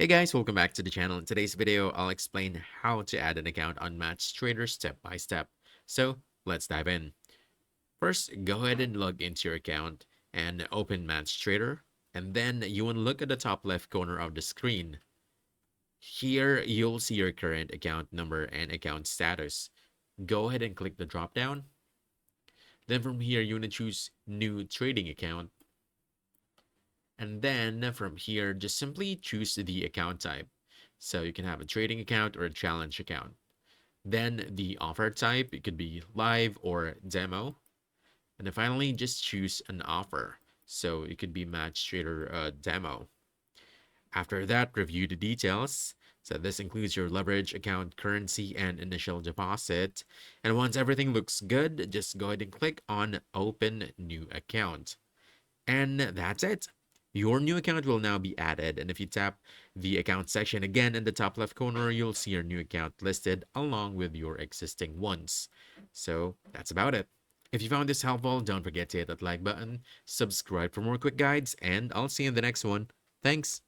Hey guys, welcome back to the channel. In today's video, I'll explain how to add an account on MatchTrader step by step. So let's dive in. First, go ahead and log into your account and open MatchTrader. And then you want to look at the top left corner of the screen. Here, you'll see your current account number and account status. Go ahead and click the drop down. Then from here, you want to choose New Trading Account. And then from here, just simply choose the account type. So you can have a trading account or a challenge account. Then the offer type, it could be live or demo. And then finally, just choose an offer. So it could be match trader demo. After that, review the details. So this includes your leverage, account, currency, and initial deposit. And once everything looks good, just go ahead and click on Open New Account. And that's it. Your new account will now be added. And if you tap the account section again in the top left corner, you'll see your new account listed along with your existing ones. So that's about it. If you found this helpful, don't forget to hit that like button, subscribe for more quick guides, and I'll see you in the next one. Thanks.